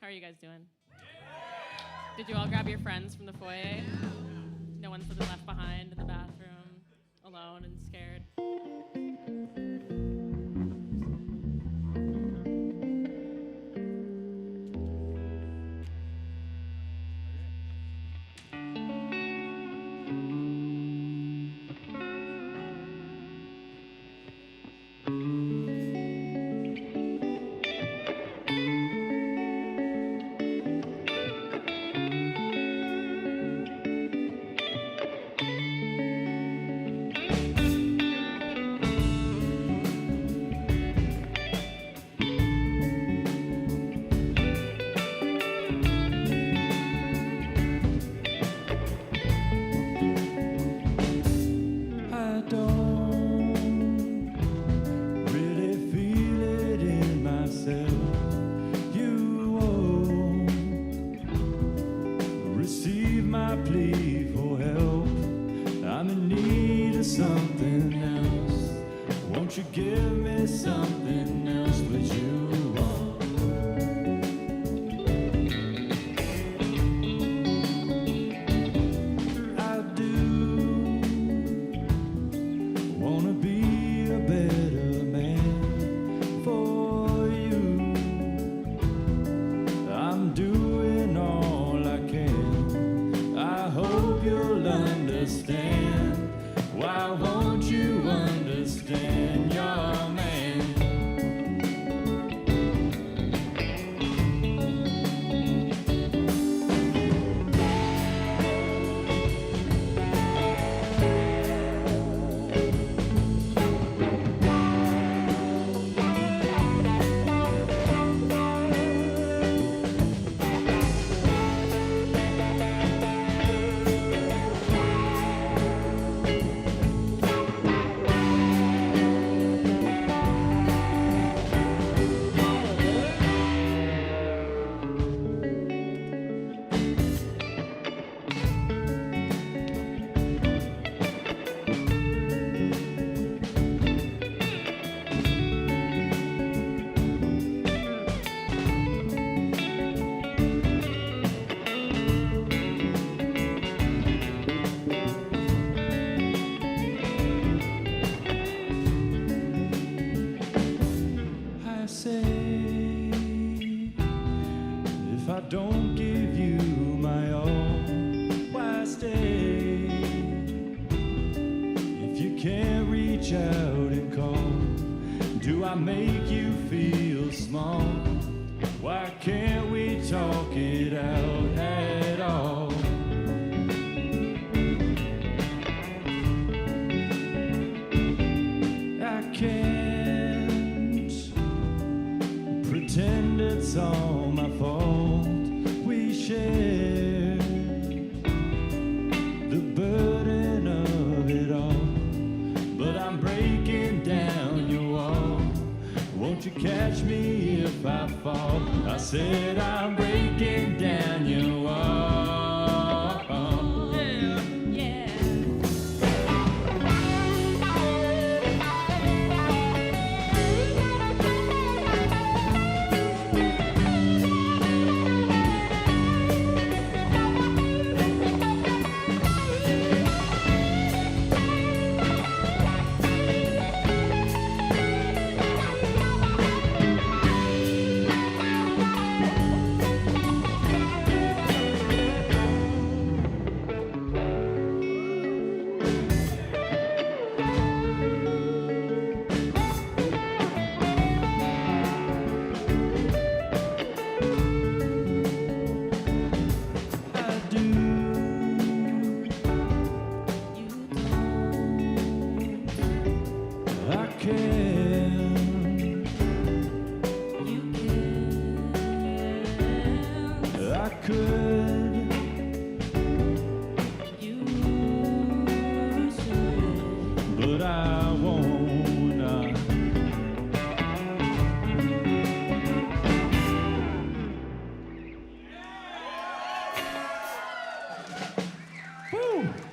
How are you guys doing? Did you all grab your friends from the foyer? No one's been left behind in the bathroom, alone and scared.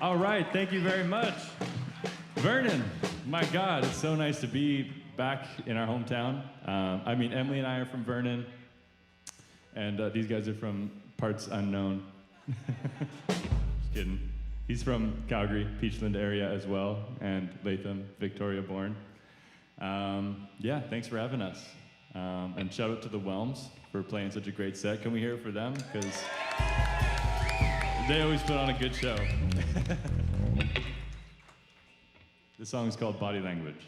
All right, thank you very much. Vernon, my God, it's so nice to be back in our hometown. Emily and I are from Vernon. And these guys are from parts unknown. Just kidding. He's from Calgary, Peachland area as well, and Latham, Victoria born. Yeah, thanks for having us. And shout out to the Whelms for playing such a great set. Can we hear it for them? Because they always put on a good show. This song is called Body Language.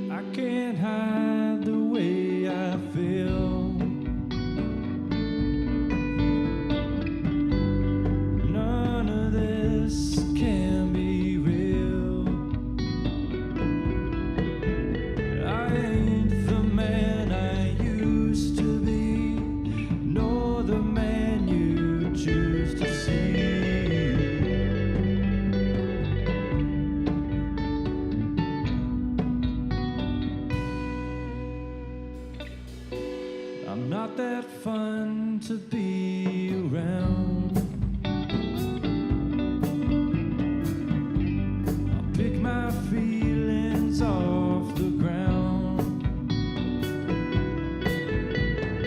I can't hide the way I feel. None of this can be real. I ain't the man I used to be, nor the man you choose to see. I'm not that fun to be around. I pick my feelings off the ground,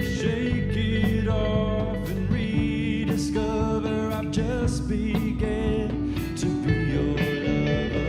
shake it off and rediscover I've just began to be your lover.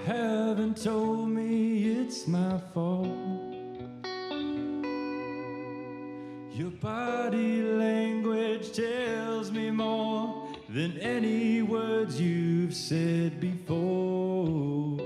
haven't told me it's my fault. Your body language tells me more than any words you've said before.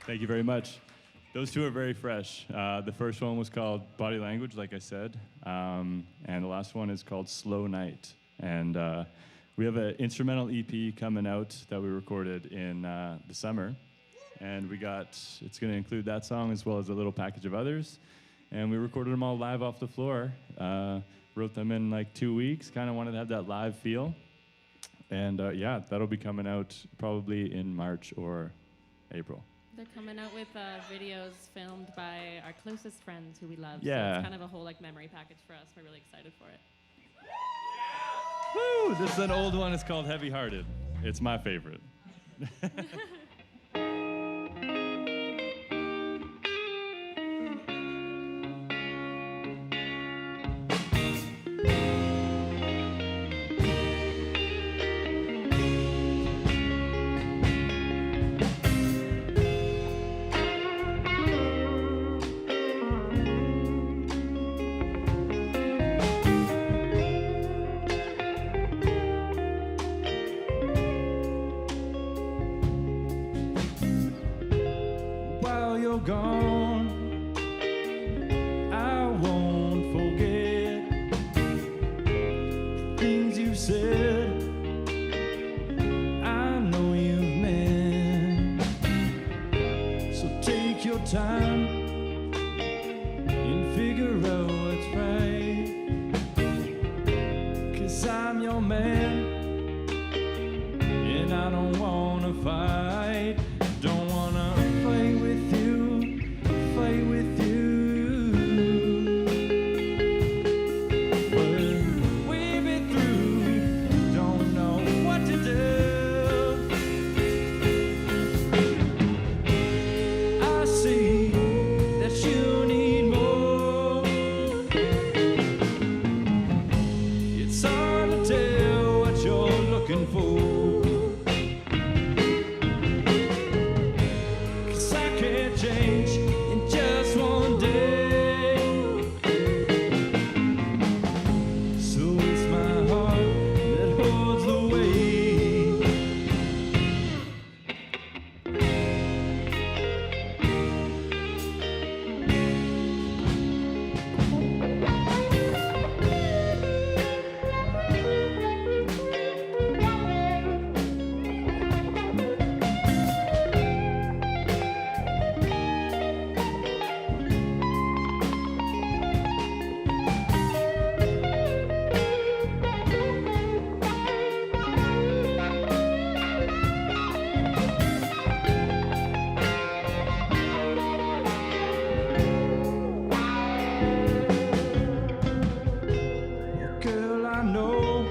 Thank you very much. Those two are very fresh. The first one was called Body Language, like I said, and the last one is called Slow Night. And we have an instrumental EP coming out that we recorded in the summer, and it's going to include that song as well as a little package of others. And we recorded them all live off the floor. Wrote them in like 2 weeks, kind of wanted to have that live feel. And yeah, that'll be coming out probably in March or April. They're coming out with videos filmed by our closest friends who we love. Yeah. So it's kind of a whole like memory package for us. We're really excited for it. Woo! This is an old one. It's called Heavy Hearted. It's my favorite. and figure out what's right. 'Cause I'm your man, and I don't wanna fight. Don't wanna fight with you, fight with you. But we've been through, don't know what to do. I see that you need more. It's hard to tell what you're looking for. 'Cause I can't change in just one day. So it's my heart that holds the weight. Girl, I know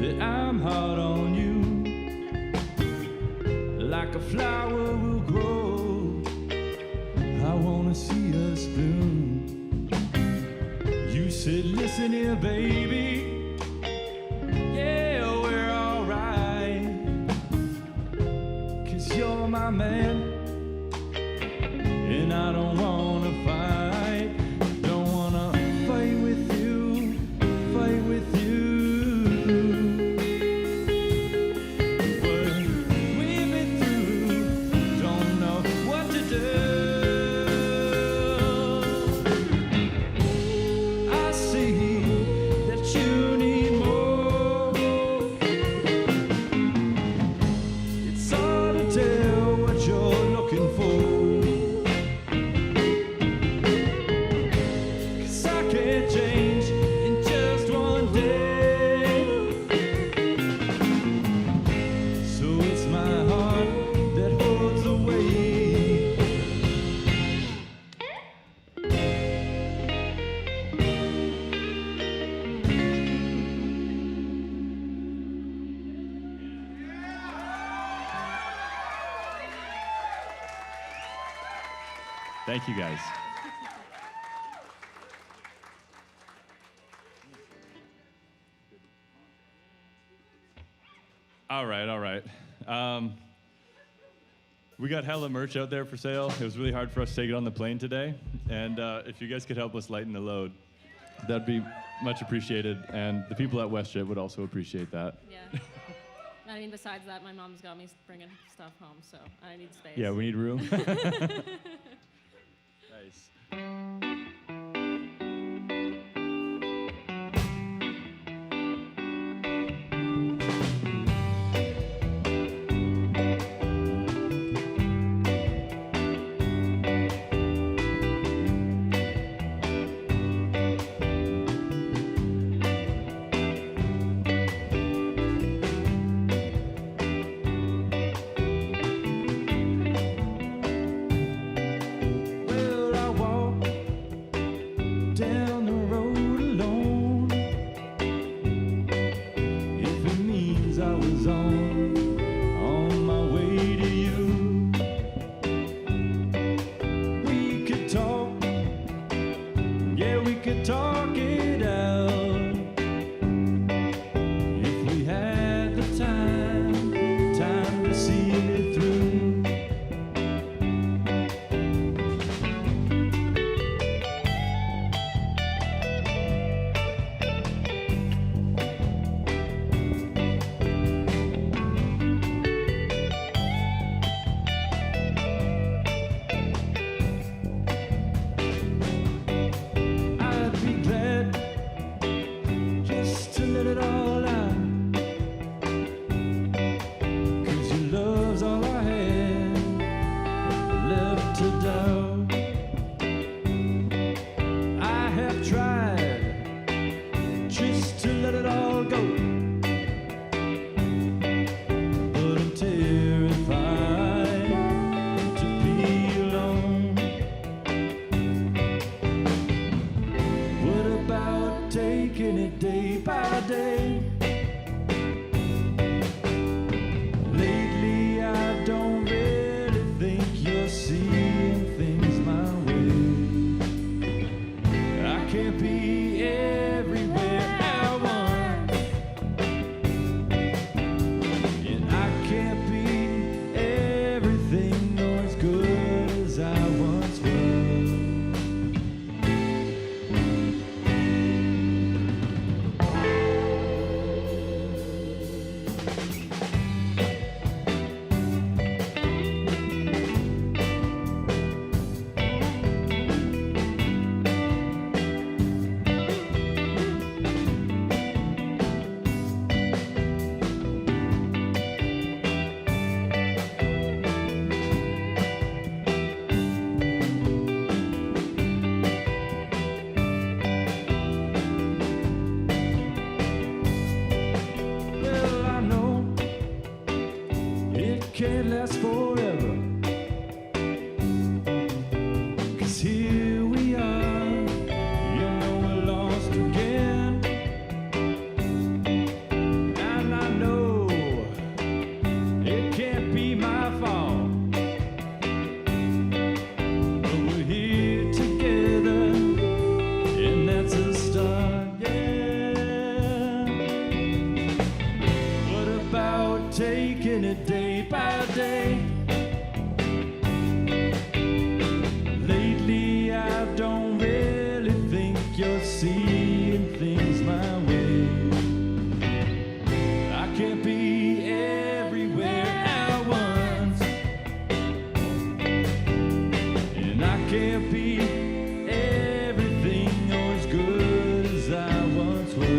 that I'm hard on you. Like a flower will grow, I wanna see us bloom. You said, listen here, baby. Yeah, we're alright. 'Cause you're my man, and I don't wanna fight. Don't wanna fight with you, fight with you. But we've been through, don't know what to do. I see that you need more. It's hard to tell what you're looking for. 'Cause I can't change in just one day. So it's my heart that holds the weight. Thank you, guys. All right, all right. We got hella merch out there for sale. It was really hard for us to take it on the plane today. And if you guys could help us lighten the load, that'd be much appreciated. And the people at WestJet would also appreciate that. Yeah. I mean, besides that, my mom's got me bringing stuff home, so I need space. Yeah, we need room. Nice. Well, I walk taking it day by day. Lately I don't really think you're seeing things my way. I can't be everywhere I want, and I can't be everything nor as good as I once was. Well, I know it can't last forever, 'cause here we are, you know we're lost again. And I know it can't be my fault, but we're here together, and that's a start, yeah. What about taking it day by day? Lately I don't really think you're seeing things my way. I can't be everywhere I want, and I can't be everything or as good as I once was.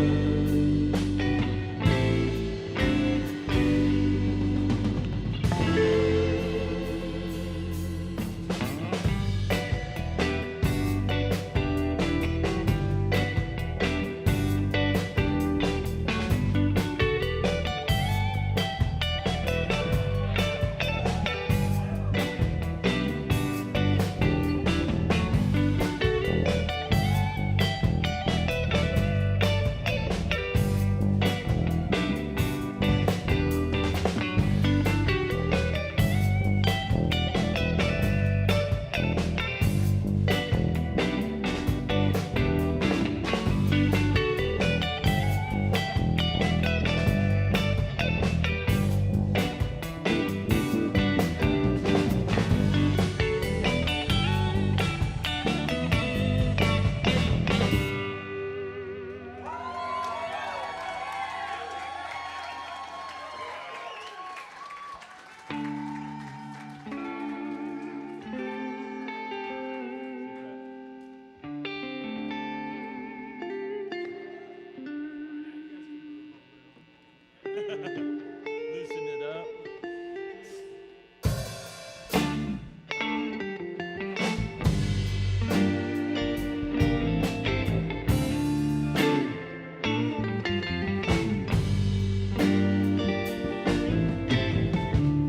Loosen it up.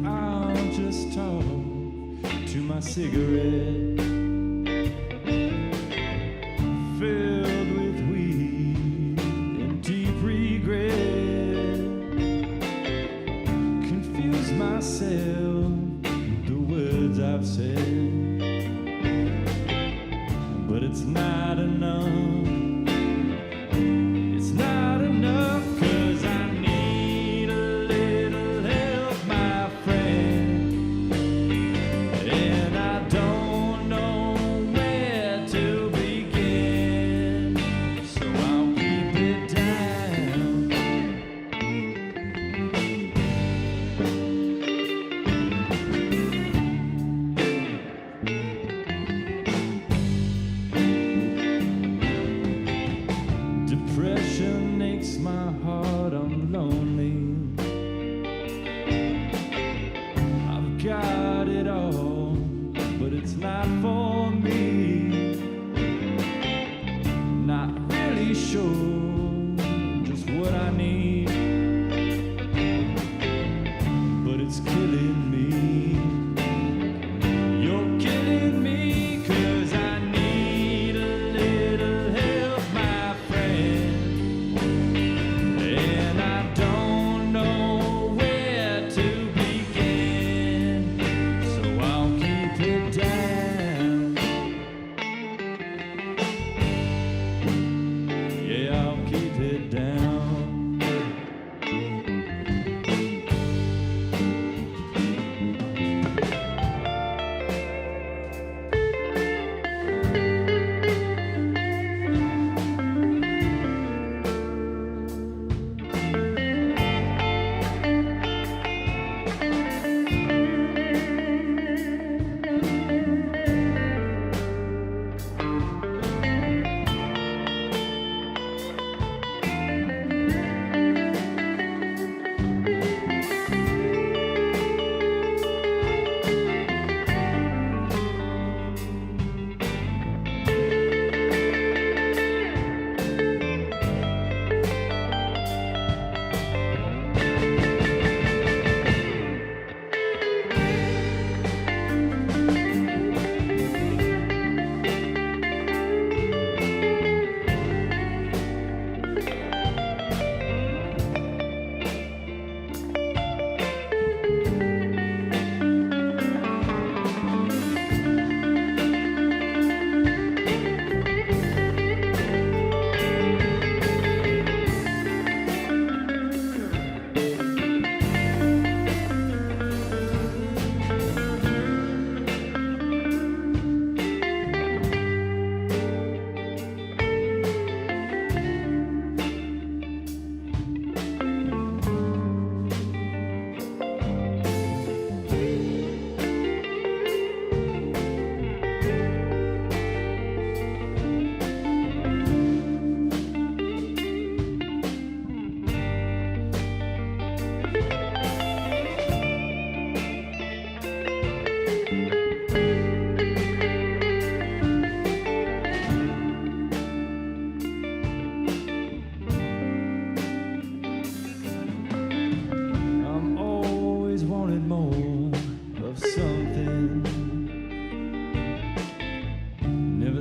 I'll just talk to my cigarette, filled with weed and deep regret. Confuse myself with the words I've said, but it's not enough. It's not enough, 'cause I need a little help, my friend, and I don't know where to begin, so I'll keep it down. Depression aches my heart, I'm lonely. I've got it all, but it's not for me. Not really sure just what I need, but it's killing me. You're killing me, 'cause I need a little help, my friend,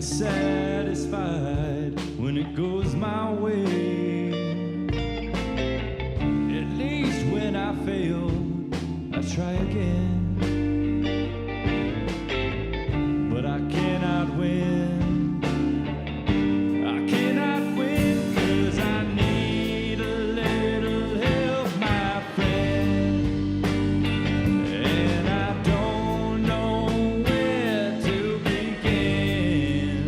satisfied when it goes my way. At least when I fail, I try again. But I cannot win. I cannot win 'cause I need a little help, my friend. And I don't know where to begin.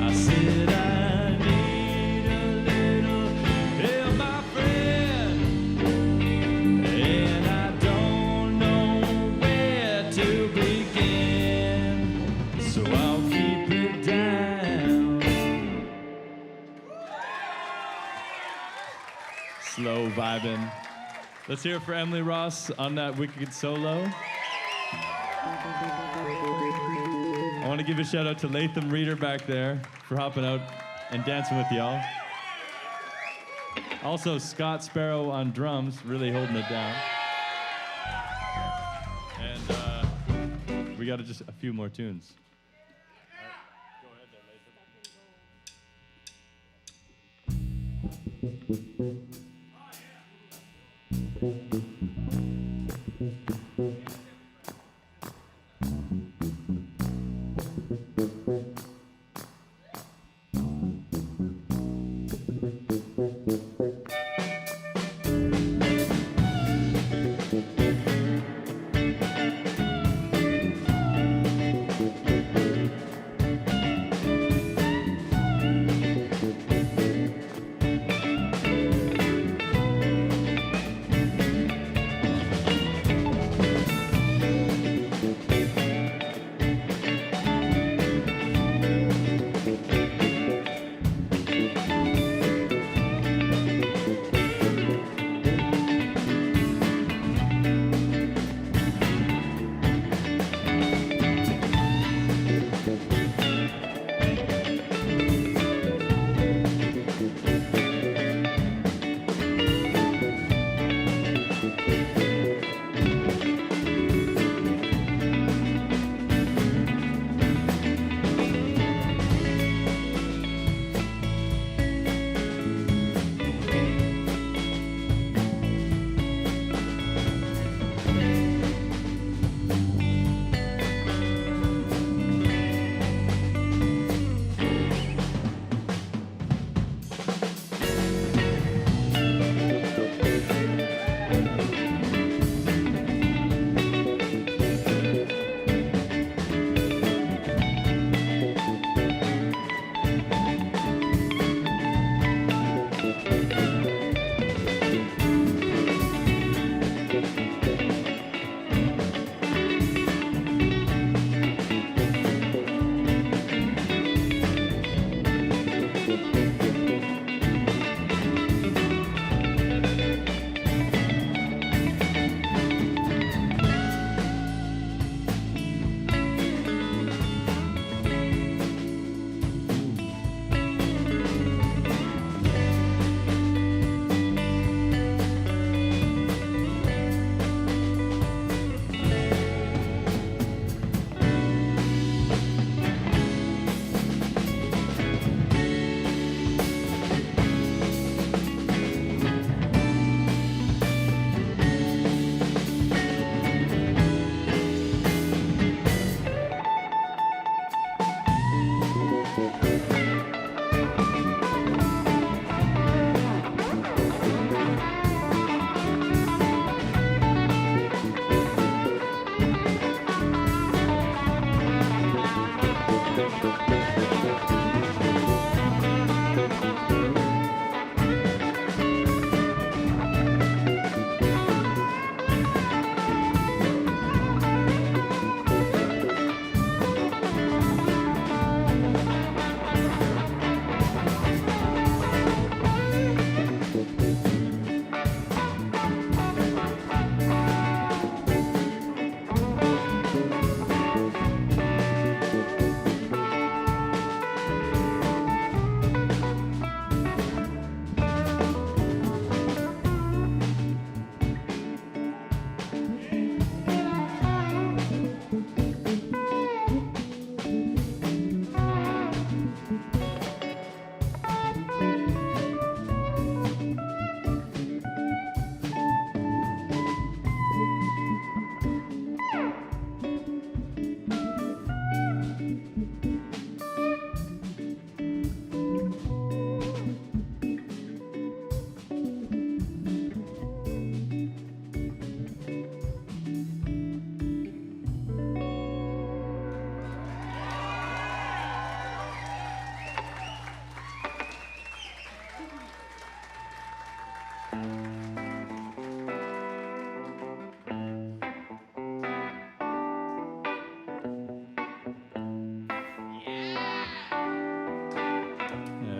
I said I need a little help, my friend. And I don't know where to begin. So I'll keep it down. Slow vibing. Let's hear it for Emily Ross on that wicked solo. I want to give a shout out to Latham Reeder back there for hopping out and dancing with y'all. Also, Scott Sparrow on drums, really holding it down. And we got just a few more tunes. Go ahead there, Latham.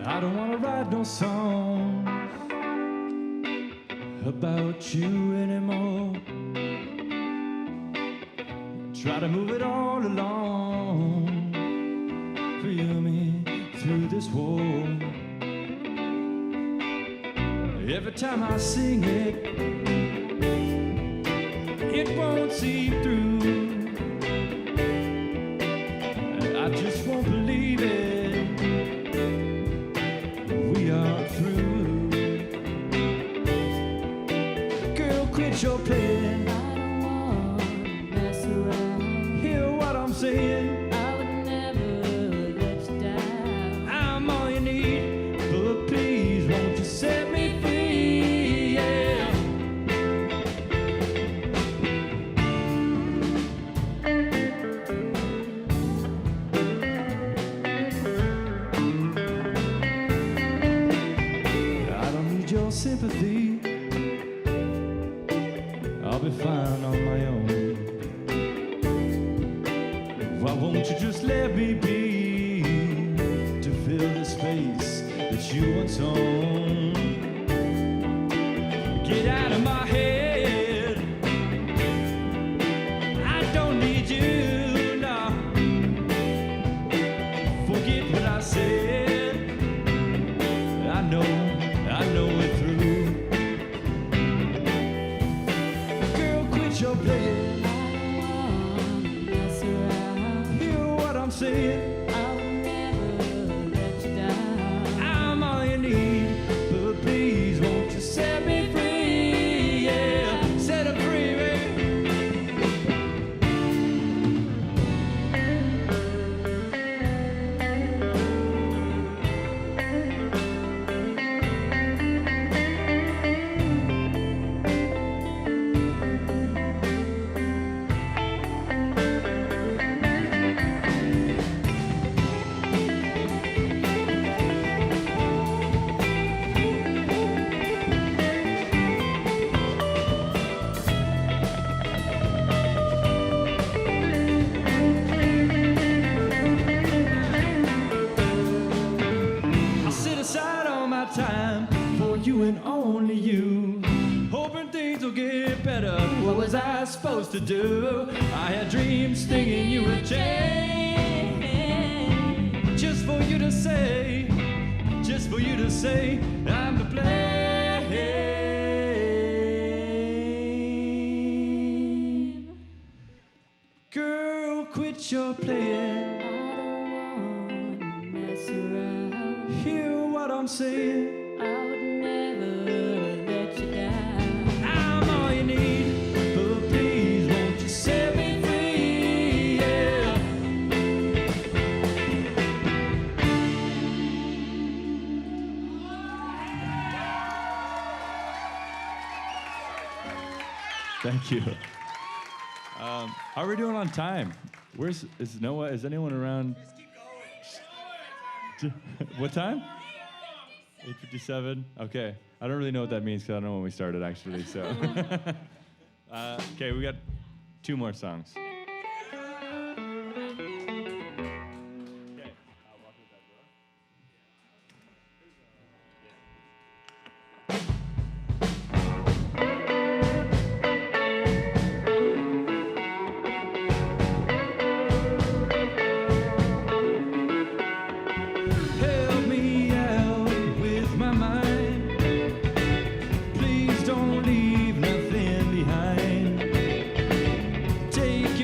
I don't wanna write no songs about you anymore. Try to move it all along, feel me through this war. Every time I sing it, it won't see through. I just won't believe it. We are through. Girl, quit your playing. I don't wanna mess around. Hear what I'm saying. I would never let you down. I'm all you need, but please won't you set me free? Yeah. I don't need your sympathy. I'll be fine on my own. Why won't you just let me be to fill the space that you once owned? Get out of my head. I don't need you now. Forget what I said. I know we're through. Girl, quit your playing. I don't wanna mess around. Hear what I'm saying. I would never let you down. I'm all you need, but please won't you set me free? Yeah, set her free, baby. I'll set aside all my time for you and only you. Hoping things will get better. What was I supposed to do? I had dreams thinking you would change. Just for you to say, I'm to blame. Girl, quit your playing. I don't wanna mess around. Hear what I'm saying. I would never let you down. I'm all you need, but please won't you set me free? Yeah. Thank you. How are we doing on time? Is Noah? Is anyone around? What time? 8:57. Okay. I don't really know what that means because I don't know when we started actually. So, okay, we got 2 more songs. Help me out with my mind. Please don't leave nothing behind. Take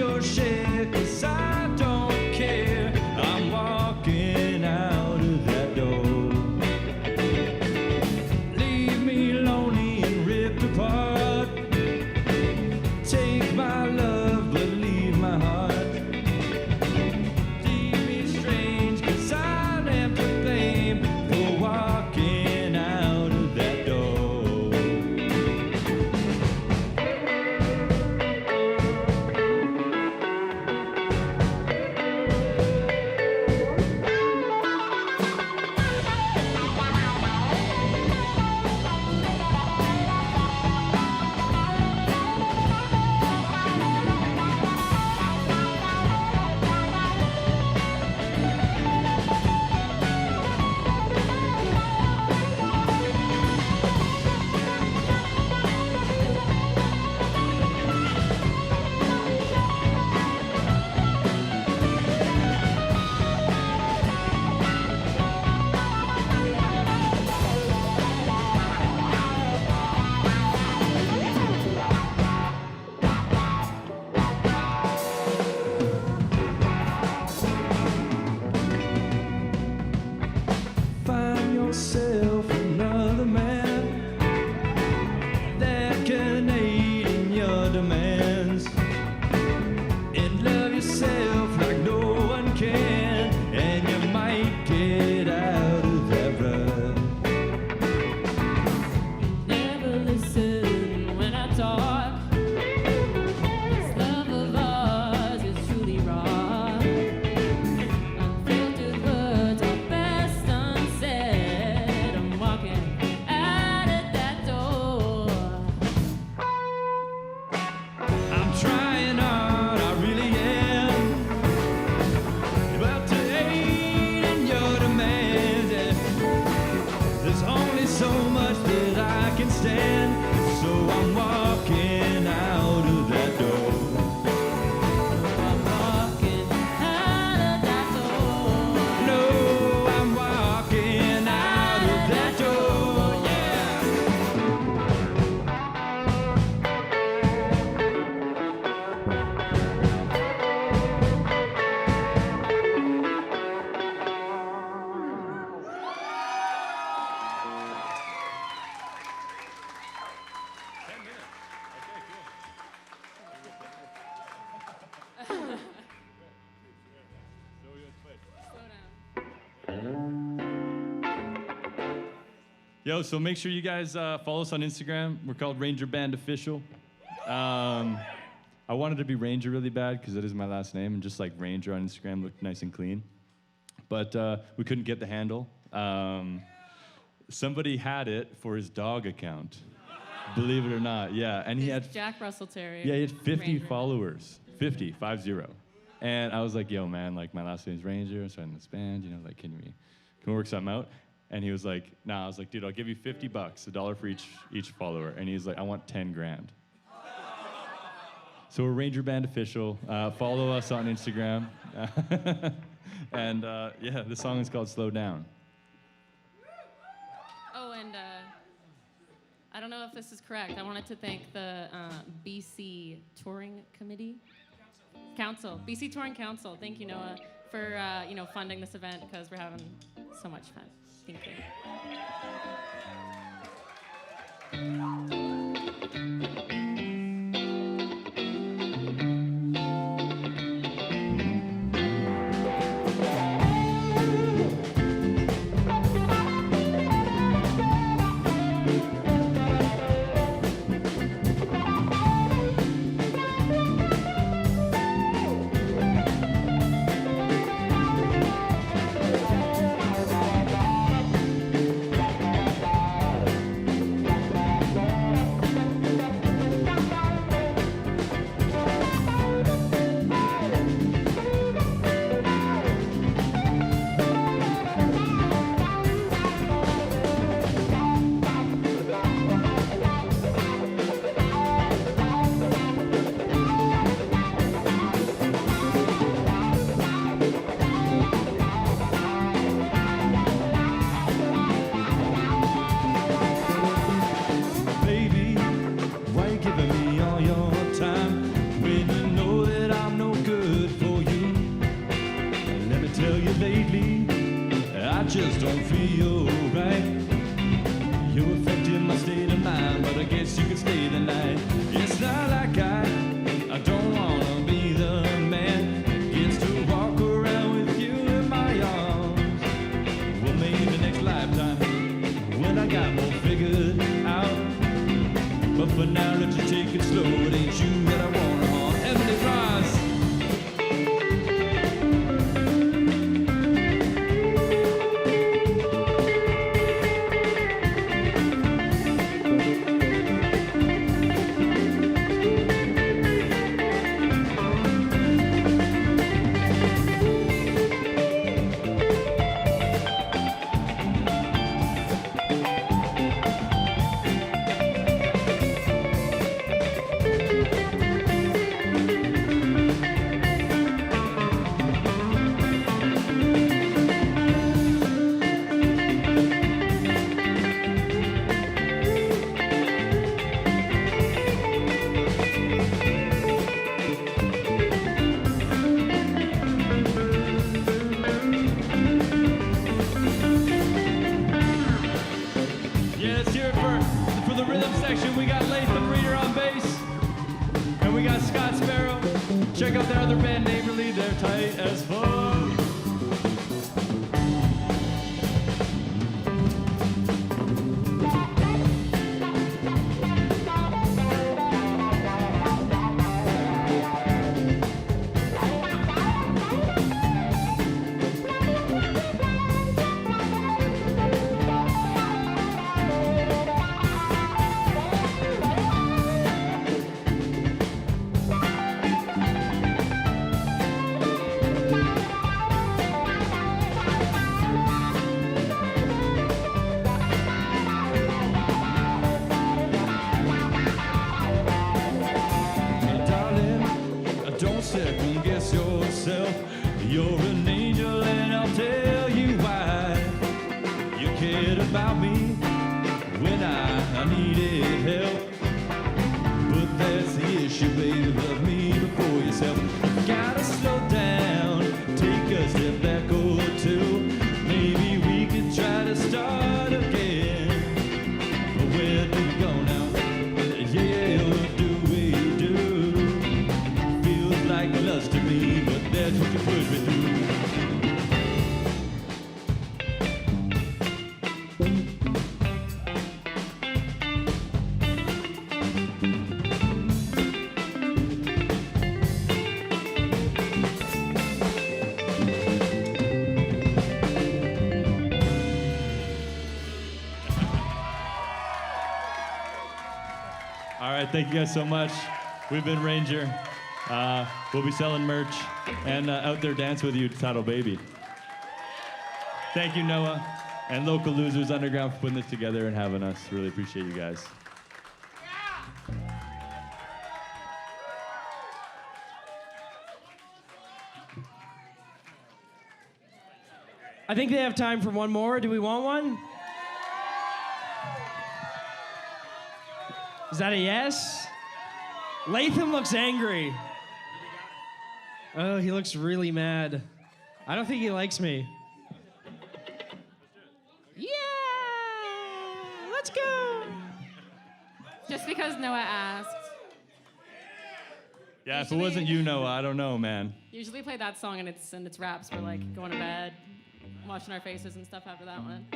Yo, so make sure you guys follow us on Instagram. We're called Ranger Band Official. I wanted to be Ranger really bad because that is my last name, and just like Ranger on Instagram looked nice and clean. But we couldn't get the handle. Somebody had it for his dog account. Believe it or not, yeah. And he had Jack Russell Terrier. Yeah, he had 50 Ranger. followers. 50. And I was like, yo, man, like my last name's Ranger. I'm starting this band, you know, like, can we work something out? And he was like, nah. I was like, dude, I'll give you $50, $1 for each follower. And he's like, I want 10 grand. So we're Ranger Band Official. Follow us on Instagram. And yeah, the song is called Slow Down. Oh, and I don't know if this is correct. I wanted to thank the BC Touring Committee. Council. BC Touring Council. Thank you, Noah, for funding this event because we're having so much fun. Thank you. Just don't feel right. You're affecting my state of mind, but I guess you can stay the night. It's not like I don't wanna be the man gets to walk around with you in my arms. Well, maybe next lifetime when I got more figured out. But for now, let you take it slow. It ain't you that I wanna harm. Emily Frost. Check out their other band, Neighborly. They're tight as fuck. Second guess yourself. You're an angel, and I'll tell you why. You cared about me when I needed help. But that's the issue, baby. Love me before yourself. You gotta slow down, take a step back or two. Maybe we could try to start again. But where do we go now? Yeah, what do we do? Feels like lust to me, but that's what you put me through. thank you guys so much. We've been Ranger. We'll be selling merch and out there dance with you to Title Baby. Thank you, Noah, and Local Losers Underground for putting this together and having us. Really appreciate you guys. I think they have time for one more. Do we want one? Is that a yes? Latham looks angry. Oh, he looks really mad. I don't think he likes me. Yeah! Let's go! Just because Noah asked. Yeah, if it wasn't you, Noah, I don't know, man. Usually play that song and it's raps. We're like going to bed, washing our faces and stuff after that one.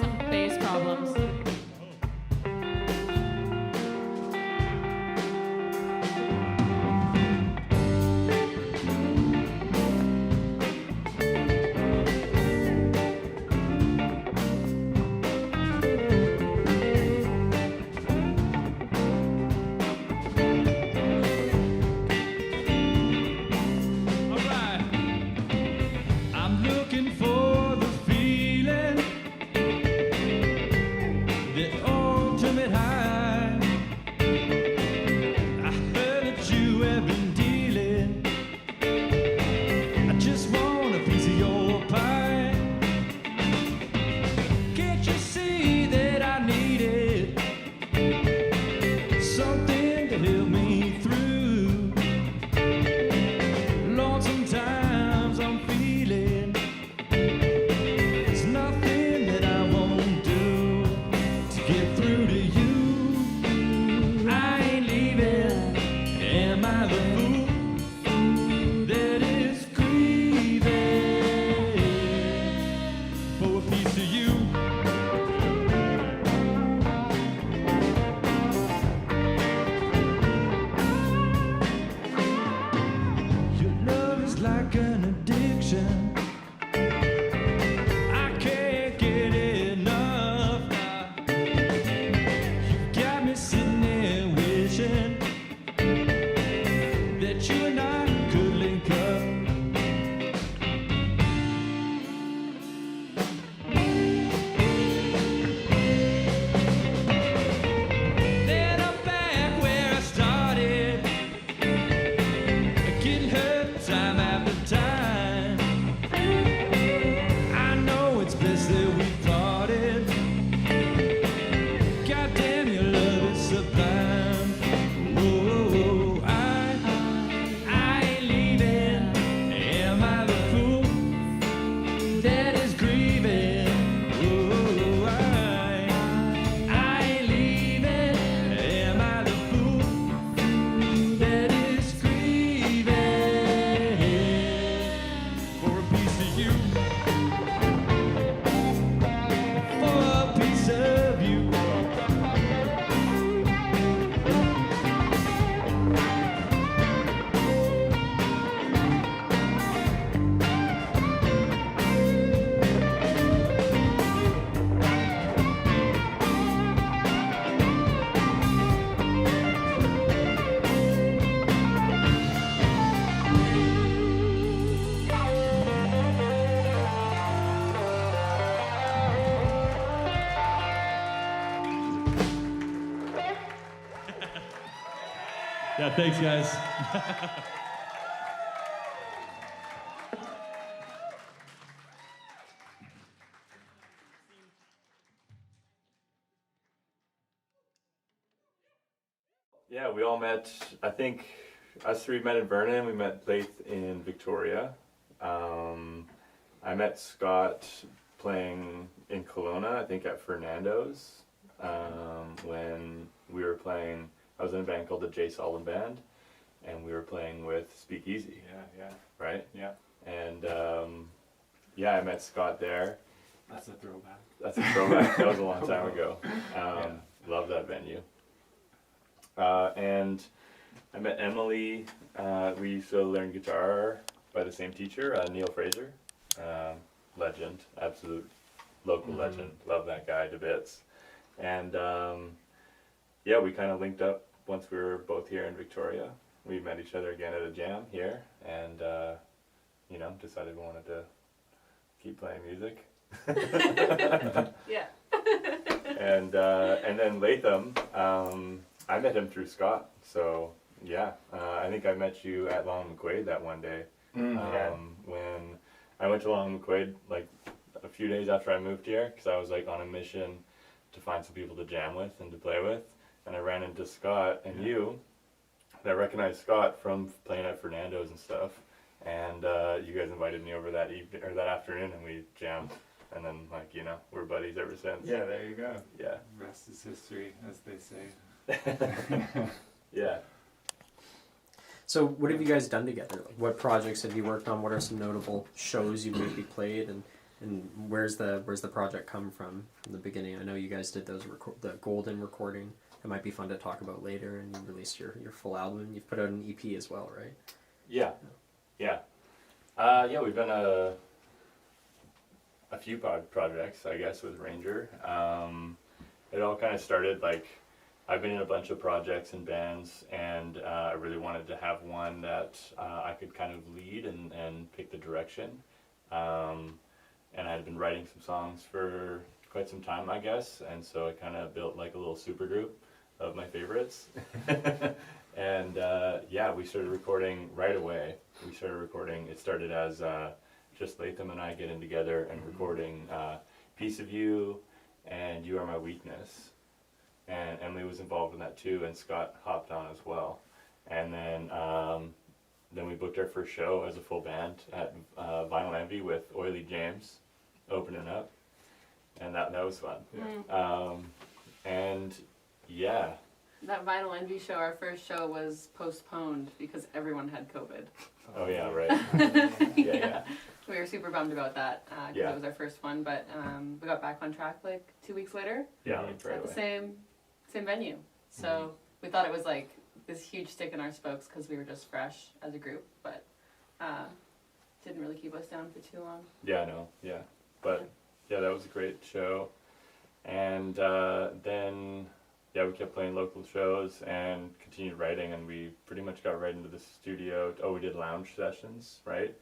Some bass problems. All right. I'm looking for the feeling, the ultimate high. I heard that you have been dealing. I just want a piece of your pie. Can't you see that I need it? Something to help me through. Lord, sometimes I'm feeling there's nothing that I won't do to get through to you. I ain't leaving. Am I the fool that is grieving for a piece of you? Your love is like an addiction. I can't get enough. You got me sitting there wishing that you and I could link up. Then I'm back where I started, getting hurt time after time. I know it's best that we parted. Goddamn, your love is sublime. Whoa, I ain't leaving. Am I the fool that is grieving? Whoa, I ain't leaving. Am I the fool that is grieving for a piece of you? For a piece of you. Yeah, thanks, guys. Yeah, we all met, I think us three met in Vernon. We met Laith in Victoria. I met Scott playing in Kelowna, I think at Fernando's, when we were playing. I was in a band called the J. Solomon Band, and we were playing with Speakeasy, Yeah. right? Yeah. And yeah, I met Scott there. That's a throwback. That's a throwback. That was a long time ago. Love that venue. And I met Emily. We used to learn guitar by the same teacher, Neil Fraser. Legend, absolute local legend. Love that guy to bits. And yeah, we kind of linked up once we were both here in Victoria. We met each other again at a jam here, and you know, decided we wanted to keep playing music. Yeah. And then Latham, I met him through Scott. So yeah, I think I met you at Long McQuaid that one day. When I went to Long McQuaid like a few days after I moved here, because I was like on a mission to find some people to jam with and to play with, and I ran into Scott and you. And I recognized Scott from playing at Fernando's and stuff, and you guys invited me over that evening or that afternoon, and we jammed. And then, like, you know, we're buddies ever since. Yeah, there you go. Yeah. Rest is history, as they say. Yeah. So what have you guys done together? Like, what projects have you worked on? What are some notable shows you maybe played, and where's the project come from the beginning? I know you guys did those the Golden recording. It might be fun to talk about later. And you released your full album. You've put out an EP as well, right? Yeah. Yeah. Yeah, we've done a few projects, I guess, with Ranger. It all kind of started like, I've been in a bunch of projects and bands, and I really wanted to have one that I could kind of lead and pick the direction. And I had been writing some songs for quite some time, I guess, and so I kind of built like a little super group of my favorites. And yeah, we started recording right away. It started as just Latham and I getting together and recording Piece of You and You Are My Weakness. And Emily was involved in that too, and Scott hopped on as well. And then we booked our first show as a full band at Vinyl Envy with Oily James opening up, and that was fun. Yeah. And yeah. That Vinyl Envy show, our first show, was postponed because everyone had COVID. Oh yeah, right. Yeah. We were super bummed about that because Yeah. it was our first one, but we got back on track like 2 weeks later Yeah, right at the away. same venue. So we thought it was like this huge stick in our spokes because we were just fresh as a group, but didn't really keep us down for too long. Yeah, no, yeah. But yeah, that was a great show. And then yeah, we kept playing local shows and continued writing, and we pretty much got right into the studio. Oh, we did lounge sessions, right?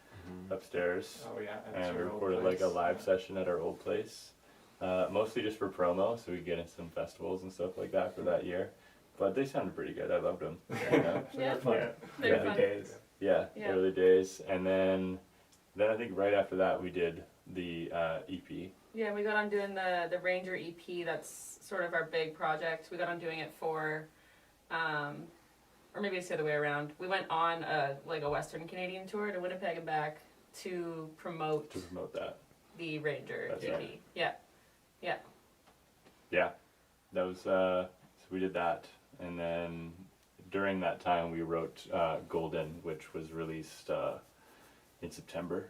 Upstairs. Oh yeah. And we recorded like a live session at our old place. Mostly just for promo, so we get into some festivals and stuff like that for that year. But they sounded pretty good. I loved them. You know? Yeah. They were fun. Days. Yeah, Yeah. early days. And then I think right after that we did the EP. Yeah, we got on doing the Ranger EP. That's sort of our big project. We got on doing it for, or maybe it's the other way around. We went on a Western Canadian tour to Winnipeg and back to promote that. the Ranger That's EP. right. Yeah. Yeah, that was so we did that, and then during that time we wrote Golden, which was released in September,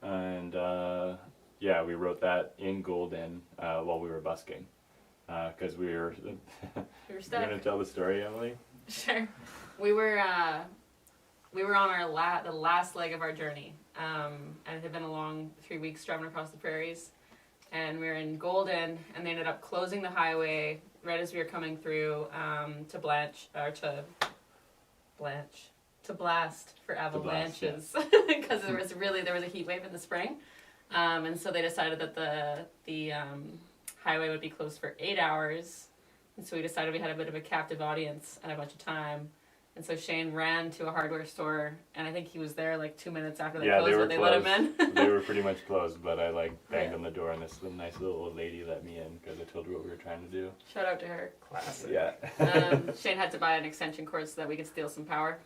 and yeah, we wrote that in Golden while we were busking, because we were. We were You're stuck. gonna tell the story, Emily? Sure. We were on the last leg of our journey, and it had been a long 3 weeks driving across the prairies, and we were in Golden, and they ended up closing the highway right as we were coming through to blast for avalanches, because there was a heat wave in the spring, and so they decided that the highway would be closed for 8 hours. And so we decided we had a bit of a captive audience and a bunch of time. And so Shane ran to a hardware store, and I think he was there like 2 minutes after they closed, but they let him in. They were pretty much closed, but I like banged on the door, and this nice little old lady let me in because I told her what we were trying to do. Shout out to her. Classic. Yeah. Shane had to buy an extension cord so that we could steal some power.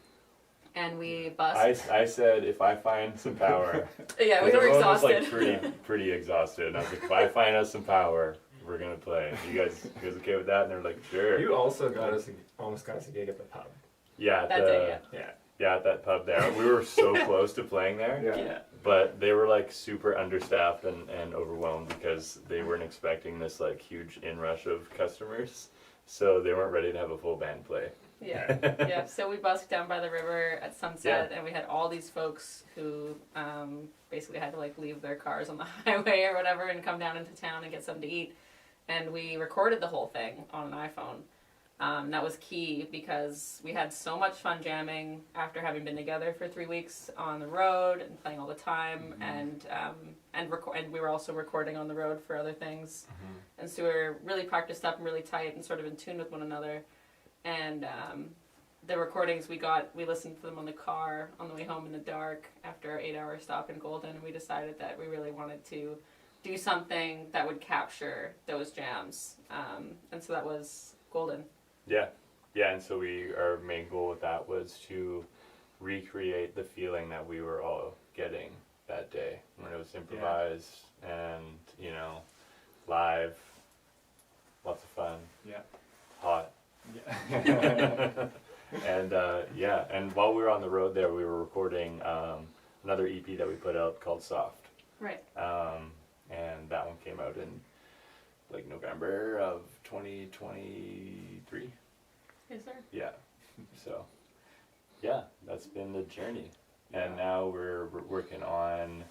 And we bust. I said if I find some power. Yeah, we 'cause were everyone exhausted. was like pretty exhausted. And I was like, if I find us some power, we're gonna play. You guys okay with that? And they're like, sure. You also almost got us a gig at the pub. Yeah, That day, yeah, at that pub there. We were so close to playing there. Yeah. But they were like super understaffed and overwhelmed because they weren't expecting this like huge inrush of customers. So they weren't ready to have a full band play. Yeah, yeah. So we busked down by the river at sunset, and we had all these folks who basically had to like leave their cars on the highway or whatever and come down into town and get something to eat. And we recorded the whole thing on an iPhone. That was key because we had so much fun jamming after having been together for 3 weeks on the road and playing all the time, and we were also recording on the road for other things, and so we were really practiced up and really tight and sort of in tune with one another. And the recordings we listened to them on the car on the way home in the dark after our 8-hour stop in Golden, and we decided that we really wanted to do something that would capture those jams, and so that was Golden. Yeah, and so our main goal with that was to recreate the feeling that we were all getting that day when it was improvised and, you know, live, lots of fun, hot. And and while we were on the road there, we were recording another EP that we put out called Soft. Right. And that one came out in like November of 2023. Yes, sir. Yeah. So, yeah, that's been the journey. And now we're working on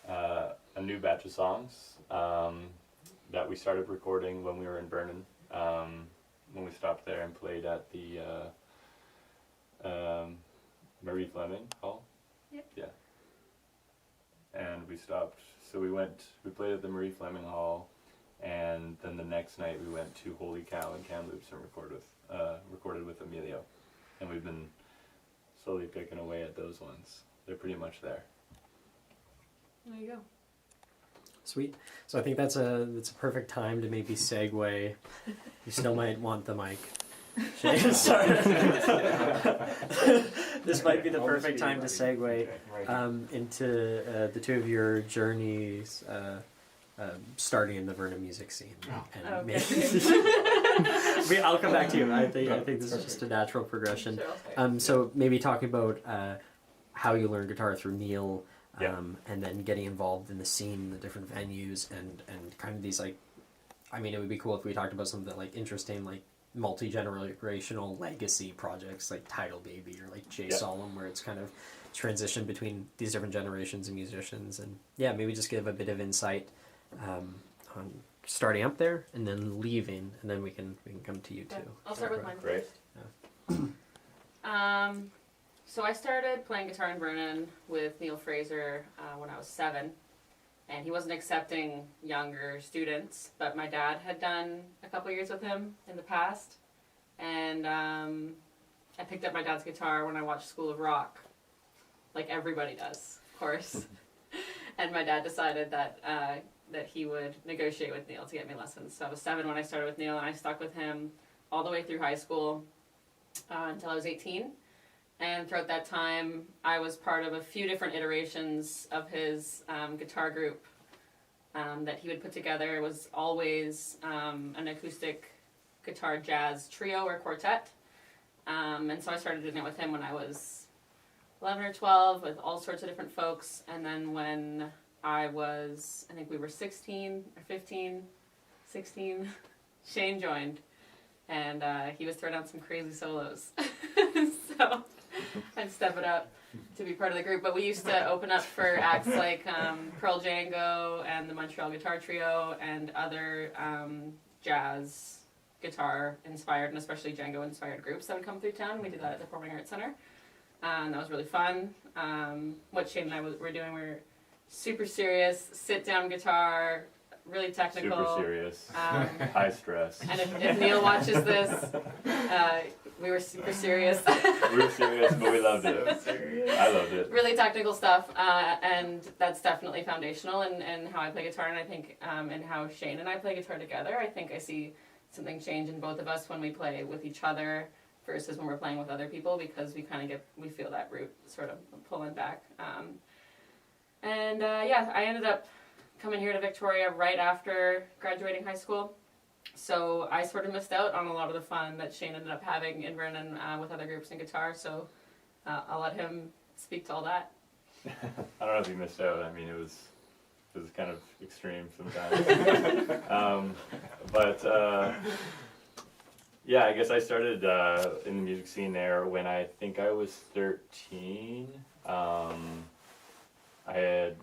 a new batch of songs that we started recording when we were in Vernon. When we stopped there and played at the Marie Fleming Hall. Yep. Yeah. And we stopped. So we played at the Marie Fleming Hall, and then the next night we went to Holy Cow in Kamloops and recorded with Emilio. And we've been slowly picking away at those ones. They're pretty much there. There you go. Sweet. So I think that's a perfect time to maybe segue. You still might want the mic. Shane, sorry. This might be the perfect time to segue into the two of your journeys starting in the Vernon music scene. And I'll come back to you. I think this is just a natural progression. So maybe talking about how you learned guitar through Neil, and then getting involved in the scene, the different venues, and kind of these like, I mean, it would be cool if we talked about some of the like interesting like multi-generational legacy projects like Tidal Baby or like Jay Solemn, where it's kind of transitioned between these different generations of musicians, and maybe just give a bit of insight on starting up there and then leaving, and then we can come to you too. I'll start with mine Great. first. So I started playing guitar in Vernon with Neil Fraser when I was 7, and he wasn't accepting younger students, but my dad had done a couple years with him in the past, and I picked up my dad's guitar when I watched School of Rock, like everybody does, of course. And my dad decided that he would negotiate with Neil to get me lessons. So I was 7 when I started with Neil, and I stuck with him all the way through high school until I was 18. And throughout that time, I was part of a few different iterations of his guitar group that he would put together. It was always an acoustic guitar jazz trio or quartet. And so I started doing it with him when I was 11 or 12 with all sorts of different folks. And then when I think we were 16 or 15, 16, Shane joined. And he was throwing out some crazy solos. So I'd step it up to be part of the group. But we used to open up for acts like Pearl Django and the Montreal Guitar Trio and other jazz guitar inspired and especially Django inspired groups that would come through town. We did that at the Performing Arts Center. And that was really fun. What Shane and I were doing, we were super serious, sit down guitar, really technical. Super serious. High stress. And if Neil watches this, we were super serious. We were serious, but we loved it. I loved it. Really technical stuff, and that's definitely foundational in how I play guitar, and I think in how Shane and I play guitar together. I think I see something change in both of us when we play with each other versus when we're playing with other people, because we feel that root sort of pulling back. I ended up coming here to Victoria right after graduating high school, So I sort of missed out on a lot of the fun that Shane ended up having in Vernon with other groups in guitar. So I'll let him speak to all that. I don't know if you missed out. I mean, it was kind of extreme sometimes. Yeah, I guess I started in the music scene there when I think I was 13. I had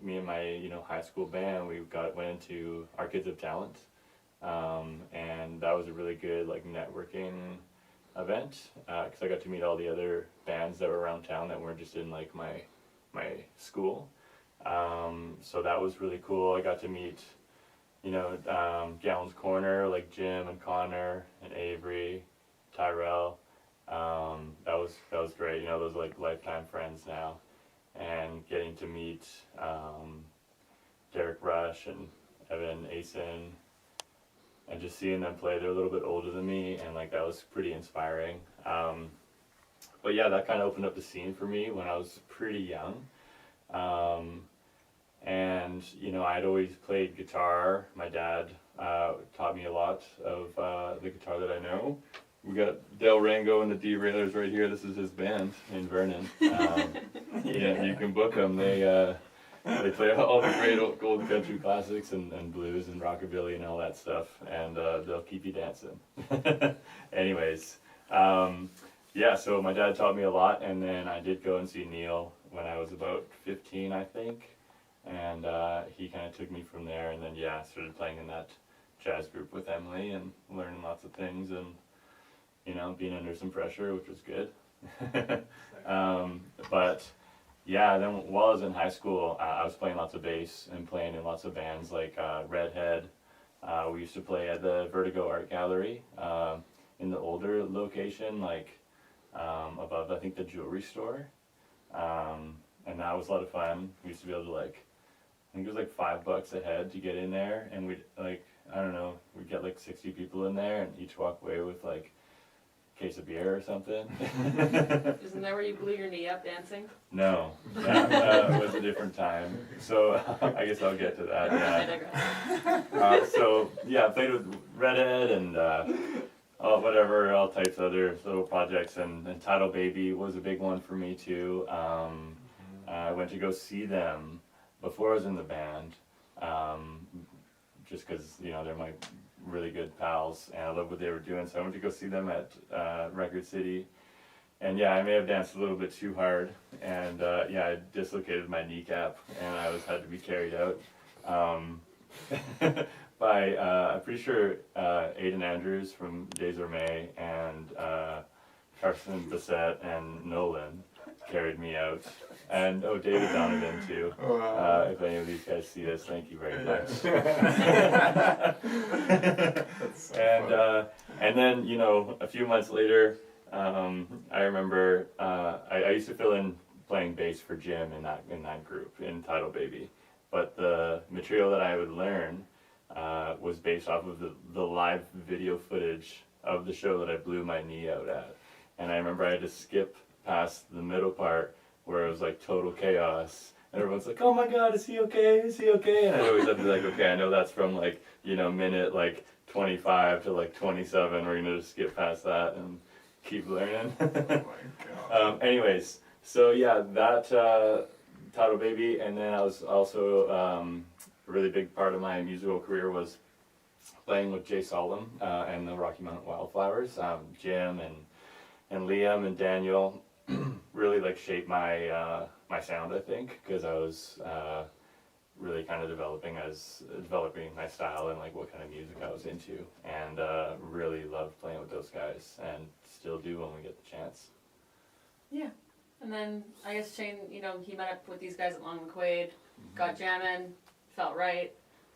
me and my high school band. We went into our Kids of Talent, and that was a really good like networking event because I got to meet all the other bands that were around town that weren't just in like my school. So that was really cool. I got to meet Gallon's Corner, like Jim and Connor and Avery, Tyrell. That was great. Those are like lifetime friends now, and getting to meet Derek Rush and Evan Asen, and just seeing them play. They're a little bit older than me, and like that was pretty inspiring. But yeah, that kind of opened up the scene for me when I was pretty young. And I'd always played guitar. My dad taught me a lot of the guitar that I know. We got Del Rango and the Derailers right here. This is his band in Vernon. Yeah, you can book them. They play all the great old country classics and blues and rockabilly and all that stuff, and they'll keep you dancing. Anyways, yeah, so my dad taught me a lot, and then I did go and see Neil when I was about 15, I think. And he kind of took me from there, and then I started playing in that jazz group with Emily and learning lots of things, and being under some pressure, which was good. But then while I was in high school, I was playing lots of bass and playing in lots of bands like Redhead. We used to play at the Vertigo Art Gallery in the older location, like above I think the jewelry store, and that was a lot of fun. We used to be able to I think it was like $5 a head to get in there, and we'd we'd get like 60 people in there, and each walk away with like a case of beer or something. Isn't that where you blew your knee up dancing? No, that was a different time. So I guess I'll get to that. I played with Redhead and all types of other little projects, and Tidal Baby was a big one for me too. I went to go see them before I was in the band, just because they're my really good pals and I love what they were doing. So I went to go see them at Record City, and I may have danced a little bit too hard, and I dislocated my kneecap, and I had to be carried out by I'm pretty sure Aidan Andrews from Days Are May and Carson Bissett and Nolan carried me out. And David Donovan too. If any of these guys see this, thank you very much. And then a few months later, I remember I used to fill in playing bass for Jim in that group in Tidal Baby, but the material that I would learn was based off of the live video footage of the show that I blew my knee out at, and I remember I had to skip past the middle part where it was like total chaos, and everyone's like, "Oh my God, is he okay? Is he okay?" And I always had to be like, "Okay, I know that's from like minute like 25 to like 27. We're gonna just skip past that and keep learning." Oh my God. Anyways, so that Tidal Baby, and then I was also a really big part of my musical career was playing with Jay Solom and the Rocky Mountain Wildflowers. Jim and Liam and Daniel really shaped my my sound, I think, because I was really kind of developing my style and what kind of music I was into, and really loved playing with those guys, and still do when we get the chance. Yeah, and then I guess Shane, he met up with these guys at Long McQuaid, got jamming, felt right,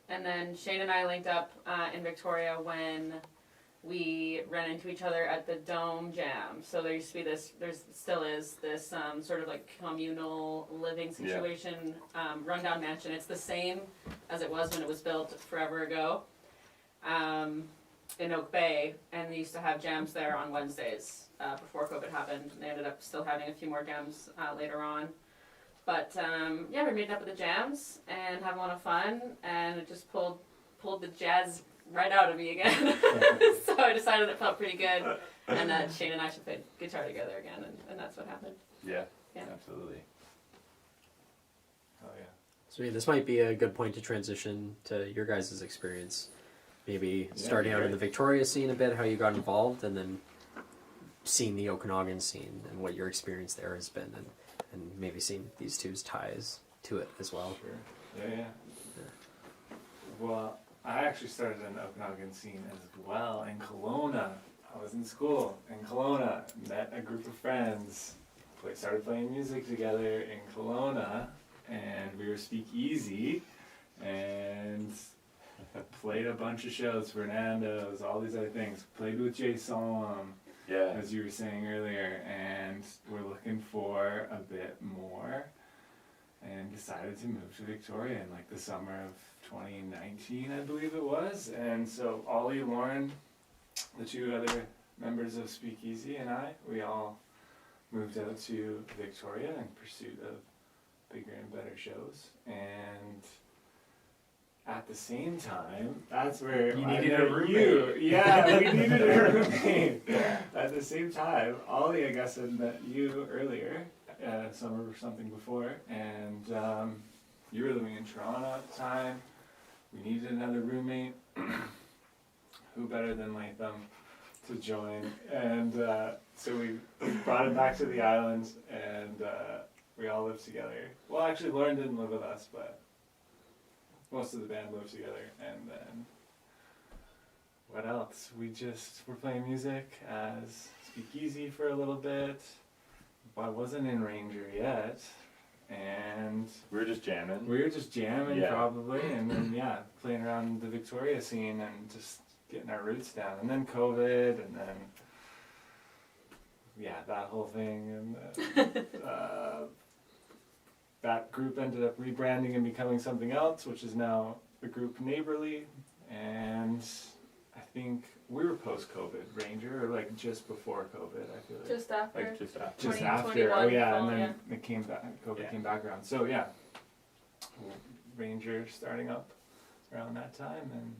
and then Shane and I linked up in Victoria when we ran into each other at the Dome Jam. So there used to be still is this sort of communal living situation, rundown mansion. It's the same as it was when it was built forever ago in Oak Bay, and they used to have jams there on Wednesdays before COVID happened. They ended up still having a few more jams later on. But we meeting up at the jams and having a lot of fun, and it just pulled the jazz right out of me again. So I decided it felt pretty good, and that Shane and I should play guitar together again, and that's what happened. Yeah. Yeah. Absolutely. Oh yeah. So yeah, this might be a good point to transition to your guys' experience. Maybe starting out in the Victoria scene a bit, how you got involved, and then seeing the Okanagan scene and what your experience there has been, and maybe seeing these two's ties to it as well. Sure. Yeah. Well, I actually started in the Okanagan scene as well in Kelowna. I was in school in Kelowna, met a group of friends, started playing music together in Kelowna, and we were Speakeasy, and played a bunch of shows, Fernando's, all these other things. Played with Jay Solom, Yeah. as you were saying earlier, and we're looking for a bit more, and decided to move to Victoria in like the summer of 2019, I believe it was. And so Ollie, Lauren, the two other members of Speakeasy, and we all moved out to Victoria in pursuit of bigger and better shows. And at the same time, that's where You I needed met a roommate. you. Yeah, we needed a roommate. At the same time, Ollie, I guess, had met you earlier, summer or something before, and you were living in Toronto at the time. We needed another roommate. Who better than Latham to join? And so we brought him back to the island, and we all lived together. Well, actually, Lauren didn't live with us, but most of the band lived together. And then what else? We just were playing music as Speakeasy for a little bit. I wasn't in Ranger yet, and We were just jamming. we were just jamming Yeah. probably, and then playing around the Victoria scene and just getting our roots down. And then COVID, and then that whole thing, and that group ended up rebranding and becoming something else, which is now the group Neighborly. And I think we were post-COVID Ranger, or like just before COVID. I feel like Just after. Like just after. just 2021 after. Oh yeah, fall, and then it came back. COVID came back around. So yeah, Ranger starting up around that time, and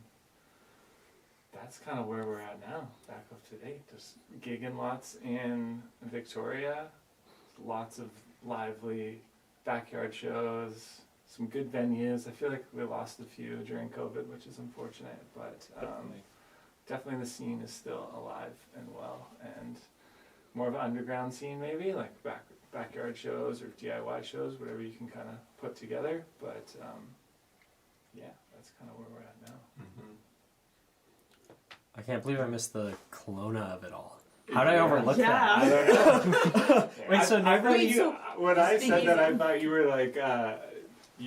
that's kind of where we're at now. Back up to date, just gigging lots in Victoria, lots of lively backyard shows, some good venues. I feel like we lost a few during COVID, which is unfortunate, but definitely the scene is still alive and well, and more of an underground scene maybe, like backyard shows or DIY shows, whatever you can kind of put together. But that's kind of where we're at now. Mm-hmm. I can't believe I missed the Kelowna of it all. How did I overlook Yeah. that? I don't know. Wait, so I never thought Wait, so when I said that, I Speakeasy. thought you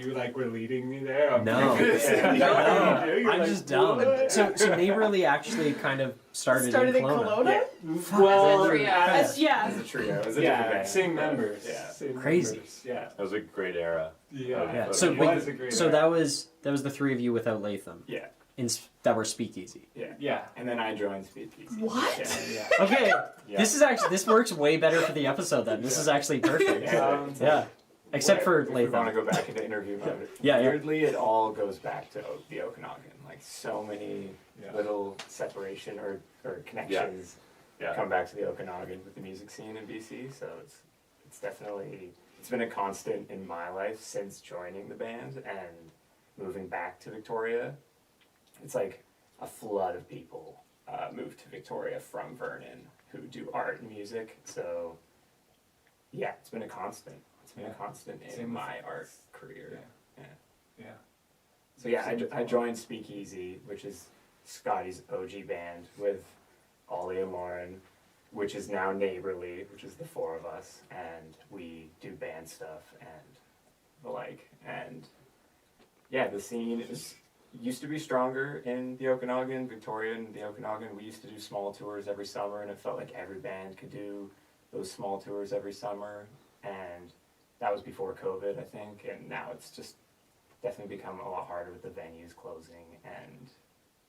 were like were leading me there. I'm No. like, No, You're I'm like, just dumb. "What?" So Neighborly actually kind of started in Kelowna. Well, As a trio. As a trio, as a different yeah, band. same members. Yeah. Same Crazy. members, Yeah. That was a great era. Yeah. Yeah. But So it wait, was a great so era. that was the three of you without Latham. Yeah, That were Speakeasy. yeah. Yeah. And then I joined Speakeasy. What? Yeah. Okay, Yeah. this works way better for the episode then. This is actually perfect. Yeah. Except for If we want to Latham. go back into interview mode. Yeah, yeah. Weirdly, it all goes back to the Okanagan. Like so many little separation or connections Yeah. come back to the Okanagan with the music scene in BC. So it's definitely been a constant in my life since joining the band and moving back to Victoria. It's like a flood of people moved to Victoria from Vernon who do art and music. So yeah, it's been a constant. It's been a constant in Same my with- art career. Yeah. So yeah, I joined Speakeasy, which is Scotty's OG band with Ollie and Lauren, which is now Neighborly, which is the four of us, and we do band stuff and the like. And yeah, the scene used to be stronger in the Okanagan, Victoria and the Okanagan. We used to do small tours every summer, and it felt like every band could do those small tours every summer. And that was before COVID, I think, and now it's just definitely become a lot harder with the venues closing and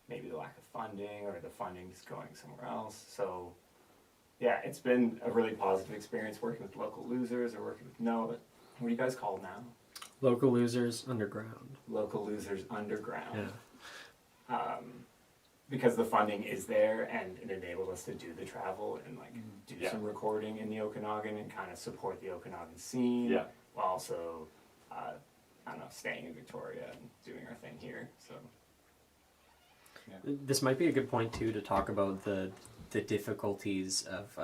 maybe the lack of funding or the funding just going somewhere else. So yeah, it's been a really positive experience working with Local Losers or working with What are you guys called now? Local Losers Underground. Local Losers Underground. Yeah. because the funding is there and it enabled us to do the travel and like do Yeah. some recording in the Okanagan and kind of support the Okanagan scene. Yeah. While also, I don't know, staying in Victoria and doing our thing here. So. This might be a good point too to talk about the difficulties of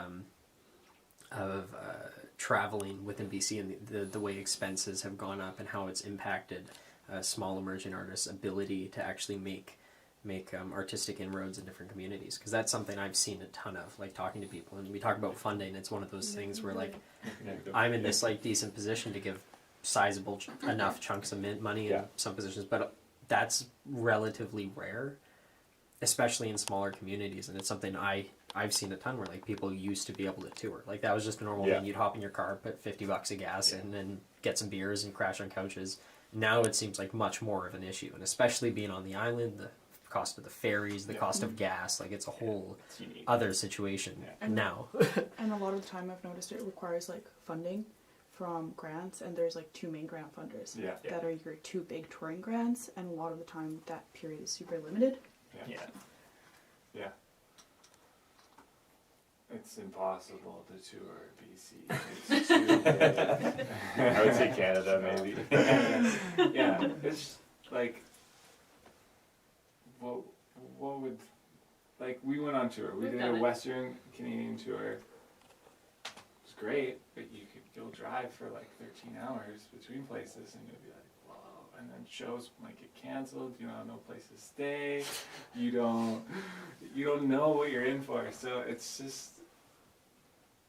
traveling within BC and the way expenses have gone up and how it's impacted small emerging artists' ability to actually make artistic inroads in different communities, because that's something I've seen a ton of, like talking to people, and we talk about funding. It's one of those things where like I'm in this like decent position to give sizable enough chunks of money in some positions, but that's relatively rare, especially in smaller communities. And it's something I've seen a ton where like people used to be able to tour. Like that was just a normal thing. You'd hop in your car, put $50 of gas in, and get some beers and crash on couches. Now it seems like much more of an issue, and especially being on the island, the cost of the ferries, the cost of gas, like it's a whole other situation now. And a lot of the time I've noticed it requires like funding from grants, and there's like 2 main grant funders that are your 2 big touring grants, and a lot of the time that period is super limited. Yeah. It's impossible to tour BC. It's too big. I would say Canada, maybe. Yeah, it's like, what would, like, we went on tour. We We've did done a it. Western Canadian tour. It was great, but you'll drive for like 13 hours between places, and you'll be like, whoa. And then shows might get canceled. You don't have no place to stay. You don't know what you're in for. So it's just,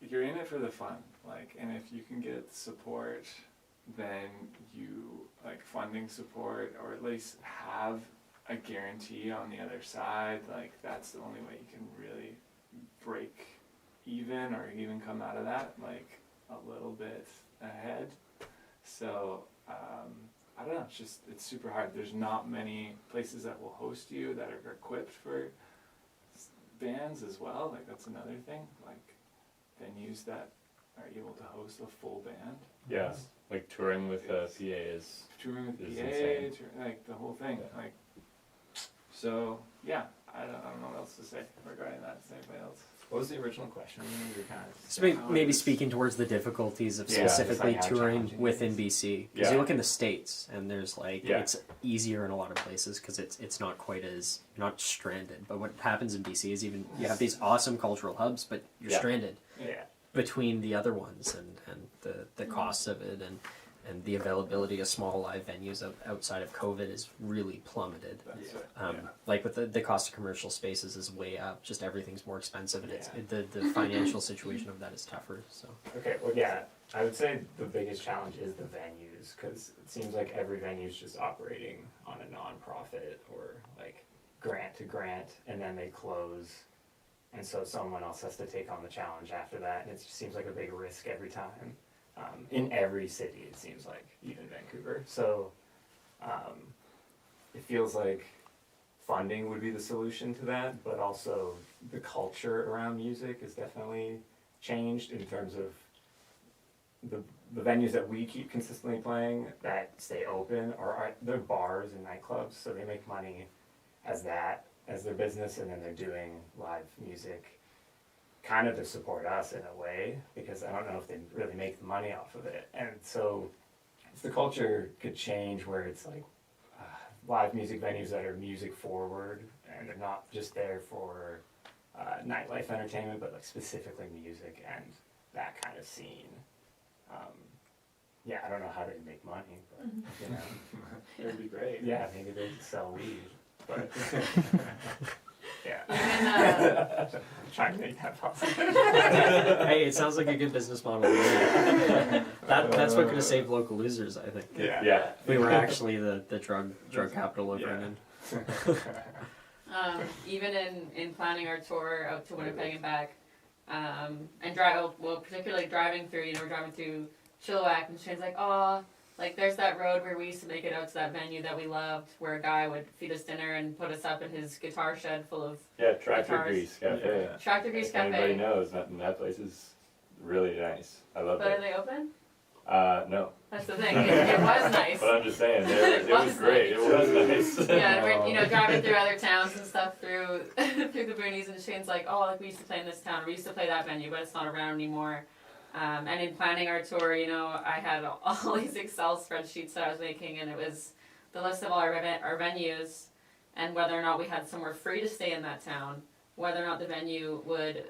you're in it for the fun. Like, and if you can get support, then you, like, funding support, or at least have a guarantee on the other side, like, that's the only way you can really break even, or even come out of that, like, a little bit ahead. So, I don't know, it's super hard. There's not many places that will host you that are equipped for bands as well. Like, that's another thing. Like, venues that are able to host a full band. Yeah, like touring with a PA is. Touring with Is PA, insane. like the whole thing. Yeah. Like, so yeah, I don't know what else to say regarding that. Does anybody else? What was the original question? You were kind of. So maybe speaking towards the difficulties of Yeah, just specifically like how touring challenging it within is. BC, because Yeah. you look in the States and there's like Yeah. it's easier in a lot of places because it's not quite as, you're not stranded. But what happens in BC is even you have these awesome cultural hubs, but you're Yeah. stranded Yeah. between the other ones, and the costs of it, and the availability of small live venues outside of COVID is really plummeted. That's it. Like with the cost of commercial spaces is way up, just everything's more expensive, and the financial situation of that is tougher. So Okay, well, yeah, I would say the biggest challenge is the venues, because it seems like every venue is just operating on a nonprofit or like grant to grant, and then they close, and so someone else has to take on the challenge after that, and it just seems like a big risk every time. In every city, it seems like, even Vancouver. So it feels like funding would be the solution to that, but also the culture around music has definitely changed in terms of the venues that we keep consistently playing that stay open are they're bars and nightclubs, so they make money as their business, and then they're doing live music kind of to support us in a way, because I don't know if they really make the money off of it. And so if the culture could change where it's like live music venues that are music forward, and they're not just there for nightlife entertainment, but like specifically music and that kind of scene. Yeah, I don't know how to make money, but you know, It'd be great. yeah, maybe they sell weed, but yeah. Even, Trying to make that possible. hey, it sounds like a good business model. That's what could have saved local losers, I think. Yeah. Yeah. We were actually the drug capital of Yeah. Vernon. even in planning our tour out to Winnipeg and back, and particularly driving through, we're driving through Chilliwack, and Shane's like, oh, like there's that road where we used to make it out to that venue that we loved, where a guy would feed us dinner and put us up in his guitar shed full of Yeah, Tractor Guitars. Grease Cafe. Tractor Grease If anybody Cafe. knows, that place is really nice. I love But are it. they open? No. That's the thing. It was nice. But I'm just saying, it was great. It was nice. Yeah, we're driving through other towns and stuff through through the boonies, and Shane's like, oh, like we used to play in this town, we used to play that venue, but it's not around anymore. And in planning our tour, I had all these Excel spreadsheets that I was making, and it was the list of all our venues, and whether or not we had somewhere free to stay in that town, whether or not the venue would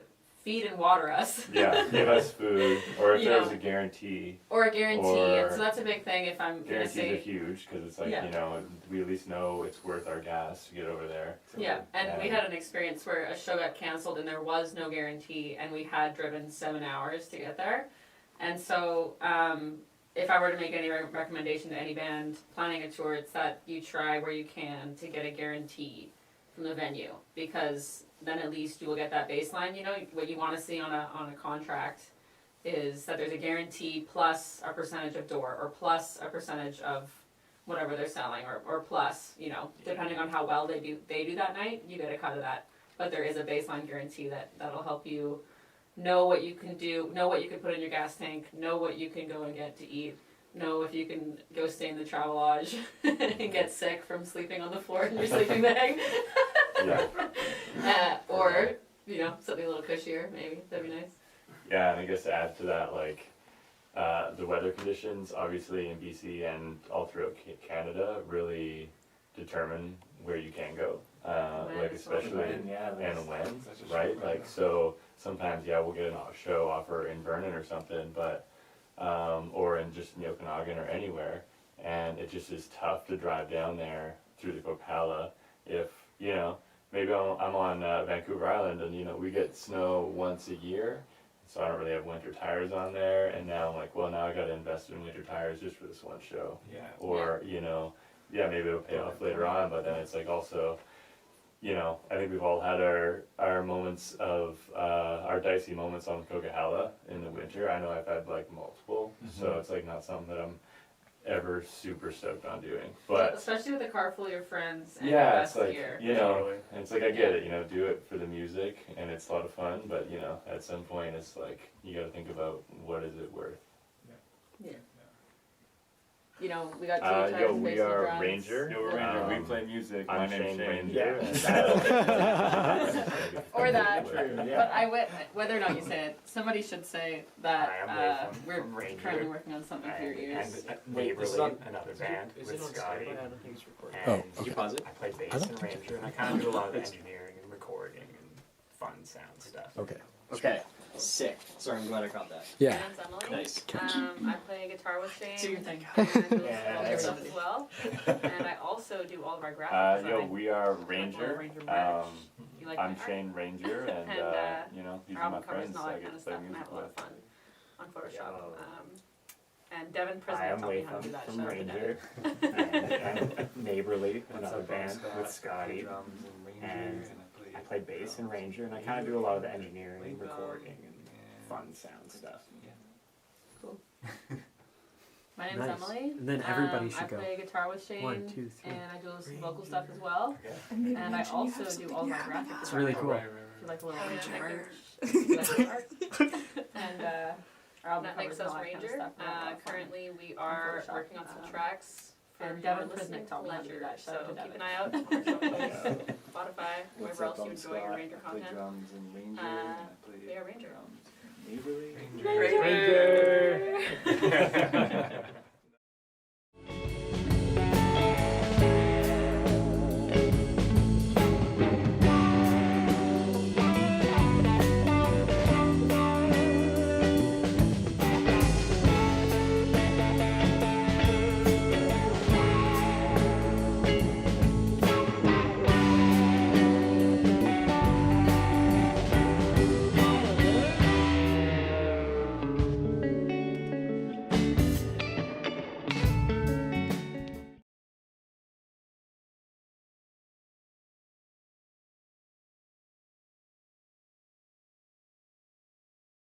feed and water us. Yeah, give us food, or if there was a guarantee. Or a guarantee, and so that's a big thing if I'm going to say. Guarantees are huge, because it's like, we at least know it's worth our gas to get over there. So, yeah, and we had an experience where a show got canceled and there was no guarantee, and we had driven 7 hours to get there. And so, if I were to make any recommendation to any band planning a tour, it's that you try where you can to get a guarantee from the venue, because then at least you will get that baseline. What you want to see on a contract is that there's a guarantee plus a percentage of door, or plus a percentage of whatever they're selling, or plus, depending on how well they do that night, you get a cut of that. But there is a baseline guarantee that'll help you know what you can do, know what you can put in your gas tank, know what you can go and get to eat, know if you can go stay in the Travelodge and get sick from sleeping on the floor in your sleeping bag. Yeah. Or, something a little cushier, maybe. That'd be nice. Yeah, and I guess to add to that, the weather conditions, obviously in BC and all throughout Canada, really determine where you can go. Especially and when, right? So sometimes, we'll get a show offer in Vernon or something, but or in just in the Okanagan or anywhere, and it just is tough to drive down there through the Copala if, maybe I'm on Vancouver Island and, we get snow once a year, so I don't really have winter tires on there, and now I'm like, well, now I got to invest in winter tires just for this one show. Yeah. Or, maybe it'll pay off later on, but then it's like also, I think we've all had our moments of, our dicey moments on Coquihalla in the winter. I know I've had multiple, so it's not something that I'm ever super stoked on doing. But especially with a car full of your friends and it's gear. and it's I get it, do it for the music and it's a lot of fun, but at some point it's you gotta think about what is it worth. Yeah. We got two guitars, we bass, are drums. Ranger. Yo, we're Ranger. We play music. I'm My name's Shane. Ranger. Or that. True, But whether or not you say it, somebody should say that Hi, I'm we're Ranger. currently working on something for your ears. And Neighborly, another band with Scotty. I don't think it's recording. And Did you pause it? I play bass in Ranger, and I kind of do a lot of engineering and recording and fun sound stuff. Okay. Sick. Sorry, I'm glad I caught that. My name's Emily. Nice. I play guitar with Shane. Do your thing. And I do all your stuff as well. And I also do all of our graphic design. We are Ranger. Ranger merch. You like I'm my art? Shane Ranger, and these Our are my album covers friends and all I that get kind of to play stuff, and I music have a lot of with. fun on Photoshop. And Devin Prisma I'm taught me how to do Latham that. from Shout out to Ranger. Devin. and Neighborly, another band with Scotty. And I play bass in Ranger, and I kind of do a lot of the engineering, recording, and fun sound stuff. Cool. My name's Nice. Emily. And then everybody should go. I play guitar with Shane. 1, 2, 3. And I do some vocal stuff as well. And maybe And I mention you also have do something all you my haven't graphic had. It's really cool. If you like a little merch. If you like art. And our album That covers makes and us all that kind of Ranger. stuff. We have a lot of fun. Currently, we are Photoshop. working on some tracks. And for Devin your listening Prisma taught me how to do pleasure. that. Shout out So to keep Devin. an eye out on our social media, Spotify, What's wherever up, else you I'm enjoy your Scott. Ranger I play content. drums in Ranger, and I play we are Ranger. drums in Neighborly. Ranger. Ranger.